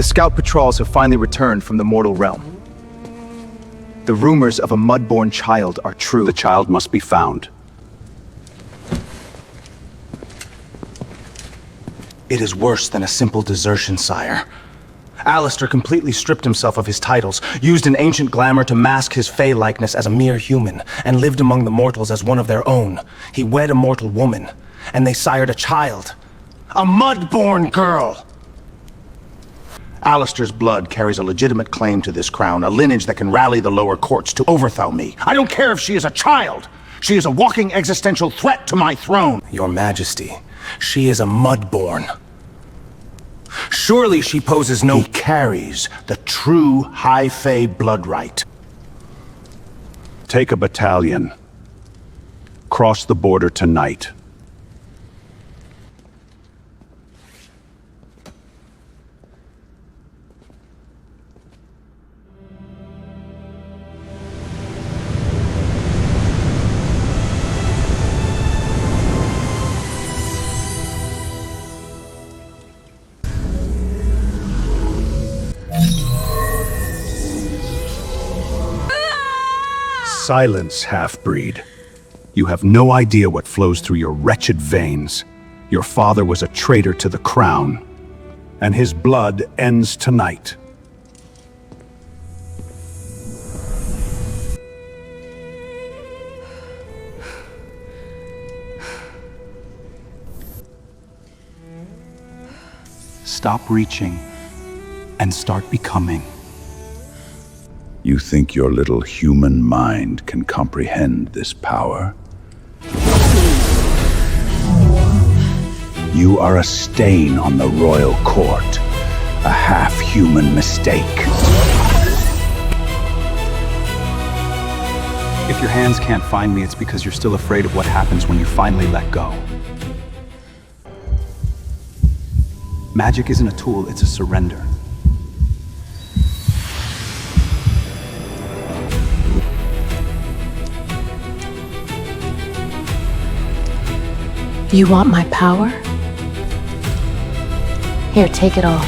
The scout patrols have finally returned from the mortal realm. The rumors of a mud-born child are true. The child must be found. It is worse than a simple desertion, sire. Alistair completely stripped himself of his titles, used an ancient glamour to mask his Fae likeness as a mere human, and lived among the mortals as one of their own. He wed a mortal woman, and they sired a child. A mud-born girl! Alistair's blood carries a legitimate claim to this crown, a lineage that can rally the lower courts to overthrow me. I don't care if she is a child! She is a walking existential threat to my throne! Your Majesty, she is a mud-born. Surely she poses no... He carries the true High Fae blood right. Take a battalion. Cross the border tonight. Silence, half-breed. You have no idea what flows through your wretched veins. Your father was a traitor to the crown, and his blood ends tonight. Stop reaching and start becoming. You think your little human mind can comprehend this power? You are a stain on the royal court, a half-human mistake. If your hands can't find me, it's because you're still afraid of what happens when you finally let go. Magic isn't a tool, it's a surrender. You want my power? Here, take it all.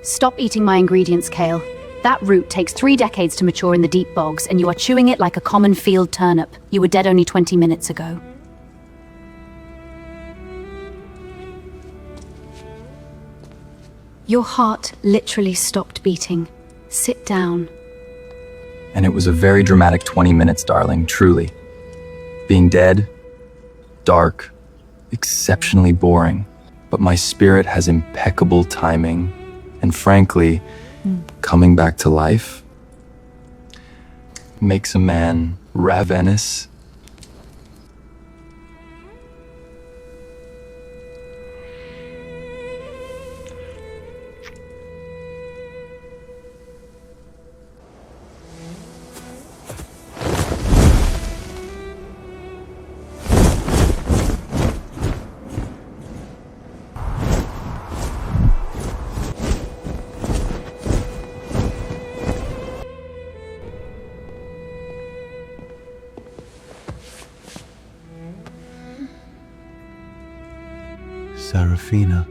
Stop eating my ingredients, Kale. That root takes 3 decades to mature in the deep bogs, and you are chewing it like a common field turnip. You were dead only 20 minutes ago. Your heart literally stopped beating. Sit down. And it was a very dramatic 20 minutes, darling, truly. Being dead, dark, exceptionally boring. But my spirit has impeccable timing. And frankly, coming back to life makes a man ravenous. Saraphina.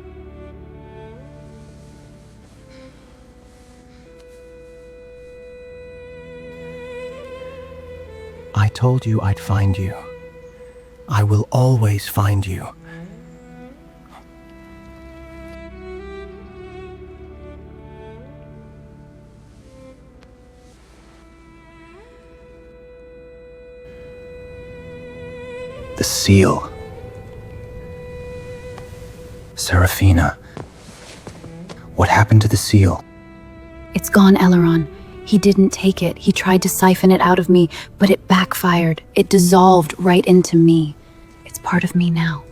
I told you I'd find you. I will always find you. The seal. Saraphina. What happened to the seal? It's gone, Eloran. He didn't take it. He tried to siphon it out of me, but it backfired. It dissolved right into me. It's part of me now.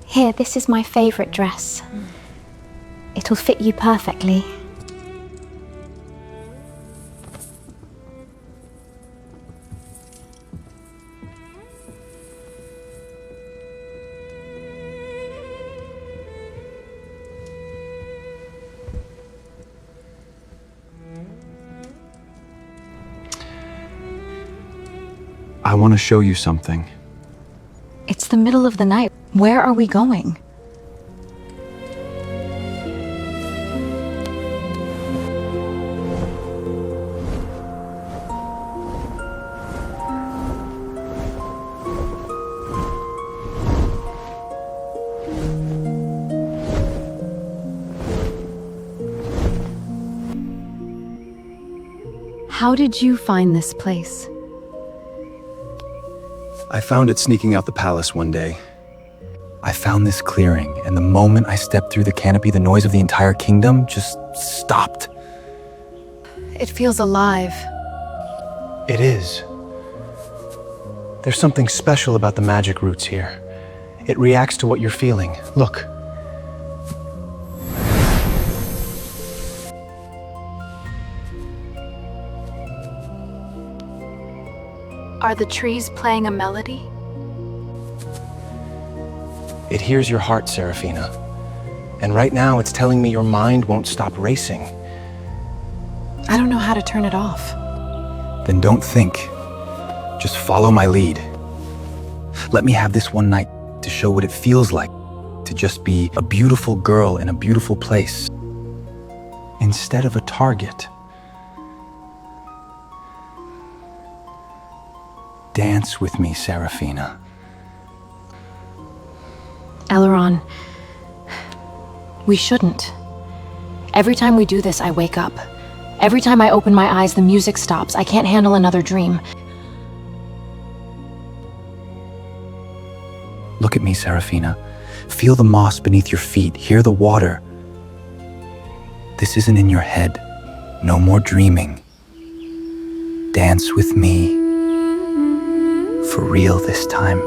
Here, this is my favorite dress. It'll fit you perfectly. I want to show you something. It's the middle of the night. Where are we going? How did you find this place? I found it sneaking out the palace one day. I found this clearing, and the moment I stepped through the canopy, the noise of the entire kingdom just stopped. It feels alive. It is. There's something special about the magic roots here. It reacts to what you're feeling. Look. Are the trees playing a melody? It hears your heart, Saraphina. And right now, it's telling me your mind won't stop racing. I don't know how to turn it off. Then don't think. Just follow my lead. Let me have this one night to show what it feels like to just be a beautiful girl in a beautiful place, instead of a target. Dance with me, Saraphina. Eloran, we shouldn't. Every time we do this, I wake up. Every time I open my eyes, the music stops. I can't handle another dream. Look at me, Saraphina. Feel the moss beneath your feet. Hear the water. This isn't in your head. No more dreaming. Dance with me. For real this time.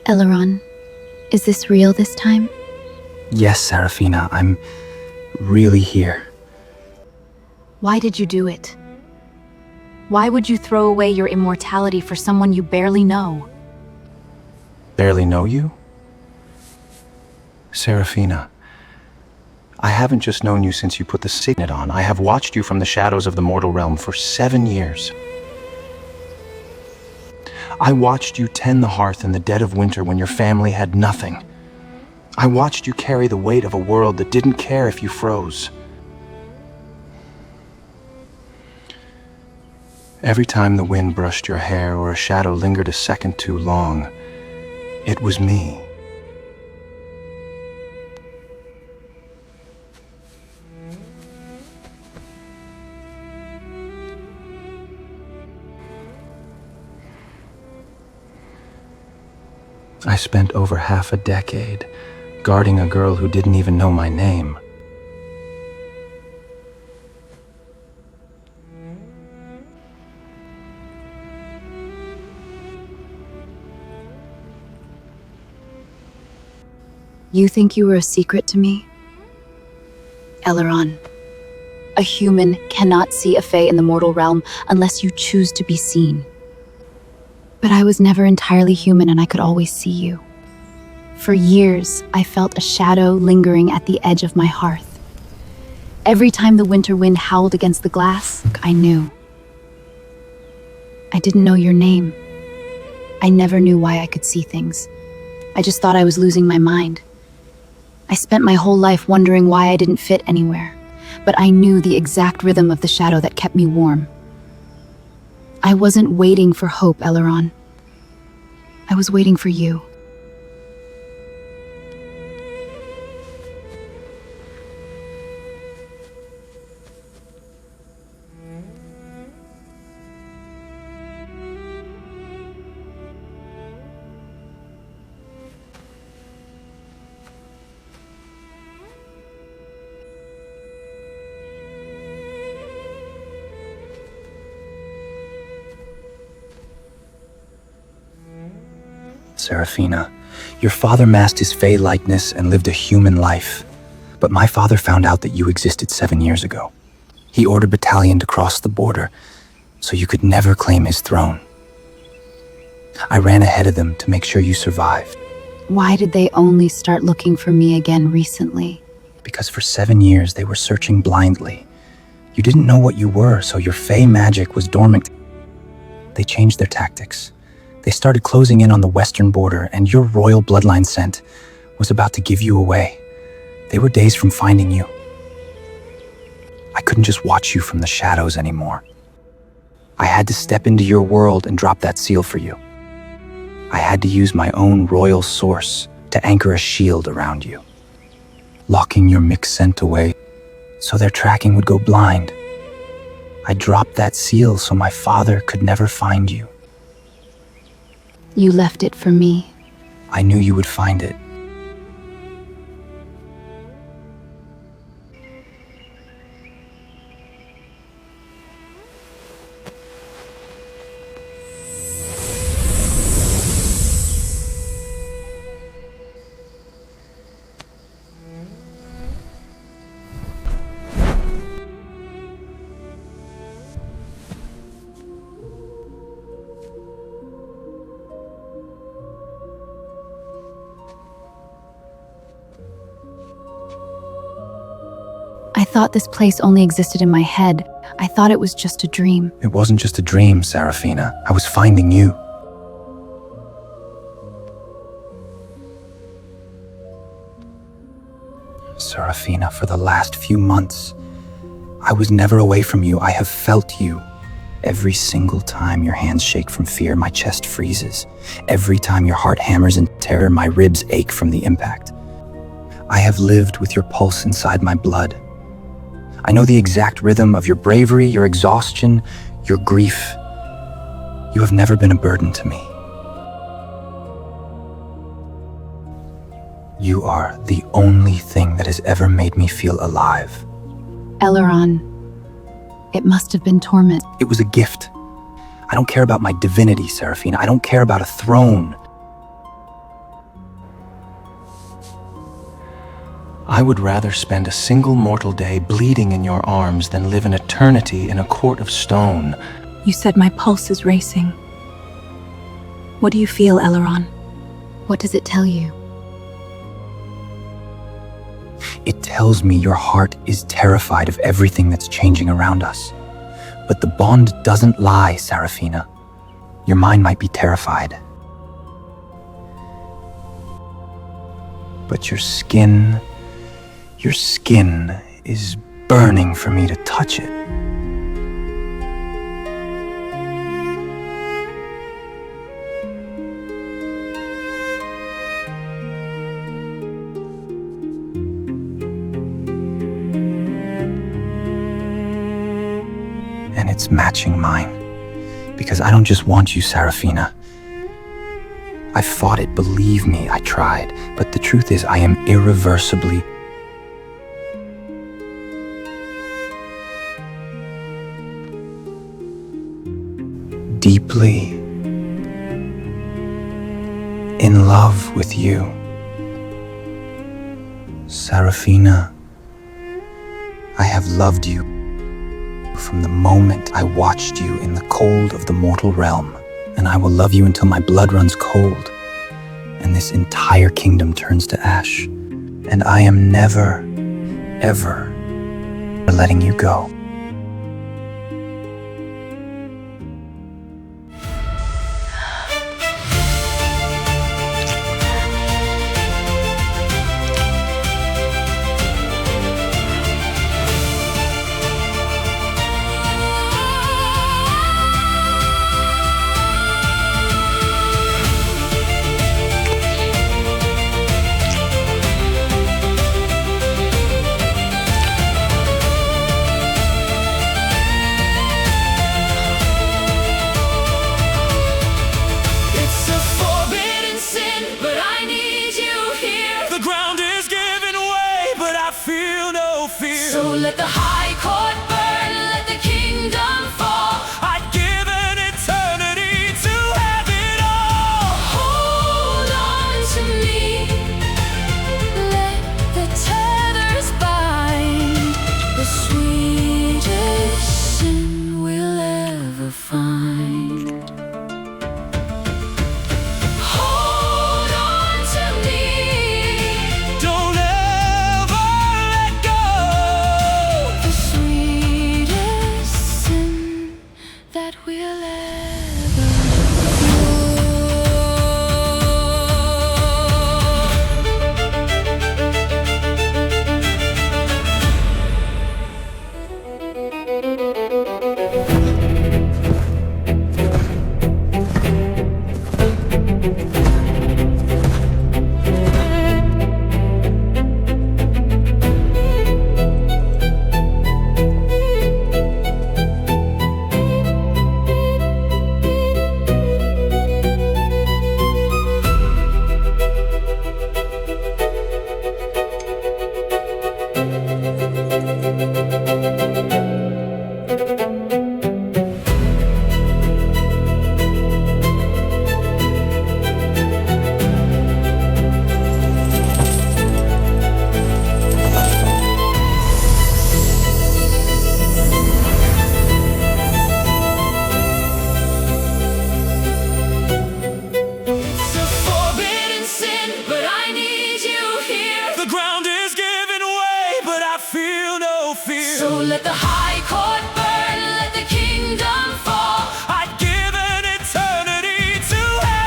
Eloran, is this real this time? Yes, Saraphina, I'm really here. Why did you do it? Why would you throw away your immortality for someone you barely know? Barely know you? Saraphina, I haven't just known you since you put the signet on. I have watched you from the shadows of the mortal realm for 7 years. I watched you tend the hearth in the dead of winter when your family had nothing. I watched you carry the weight of a world that didn't care if you froze. Every time the wind brushed your hair or a shadow lingered a second too long, it was me. I spent over half a decade guarding a girl who didn't even know my name. You think you were a secret to me? Eloran, a human cannot see a Fae in the mortal realm unless you choose to be seen. But I was never entirely human and I could always see you. For years, I felt a shadow lingering at the edge of my hearth. Every time the winter wind howled against the glass, I knew. I didn't know your name. I never knew why I could see things. I just thought I was losing my mind. I spent my whole life wondering why I didn't fit anywhere, but I knew the exact rhythm of the shadow that kept me warm. I wasn't waiting for hope, Eloran. I was waiting for you. Saraphina, your father masked his Fae likeness and lived a human life. But my father found out that you existed 7 years ago. He ordered battalion to cross the border, so you could never claim his throne. I ran ahead of them to make sure you survived. Why did they only start looking for me again recently? Because for 7 years they were searching blindly. You didn't know what you were, so your Fae magic was dormant. They changed their tactics. They started closing in on the western border, and your royal bloodline scent was about to give you away. They were days from finding you. I couldn't just watch you from the shadows anymore. I had to step into your world and drop that seal for you. I had to use my own royal source to anchor a shield around you, locking your mixed scent away so their tracking would go blind. I dropped that seal so my father could never find you. You left it for me. I knew you would find it. I thought this place only existed in my head. I thought it was just a dream. It wasn't just a dream, Saraphina. I was finding you. Saraphina, for the last few months, I was never away from you. I have felt you. Every single time your hands shake from fear, my chest freezes. Every time your heart hammers in terror, my ribs ache from the impact. I have lived with your pulse inside my blood. I know the exact rhythm of your bravery, your exhaustion, your grief. You have never been a burden to me. You are the only thing that has ever made me feel alive. Eloran, it must have been torment. It was a gift. I don't care about my divinity, Saraphina. I don't care about a throne. I would rather spend a single mortal day bleeding in your arms than live an eternity in a court of stone. You said my pulse is racing. What do you feel, Eloran? What does it tell you? It tells me your heart is terrified of everything that's changing around us. But the bond doesn't lie, Saraphina. Your mind might be terrified. But your skin is burning for me to touch it. And it's matching mine. Because I don't just want you, Saraphina. I fought it, believe me, I tried. But the truth is, I am irreversibly deeply in love with you. Saraphina, I have loved you from the moment I watched you in the cold of the mortal realm, and I will love you until my blood runs cold, and this entire kingdom turns to ash, and I am never, ever letting you go. So let the high court burn, let the kingdom fall. I'd give an eternity to have it all. Hold on to me, let the tethers bind. The sweetest sin we'll ever find. Hold on to me, don't ever let go. The sweetest sin that we'll ever know. It's a forbidden sin, but I need you here. The ground is giving way, but I feel no fear. So let the high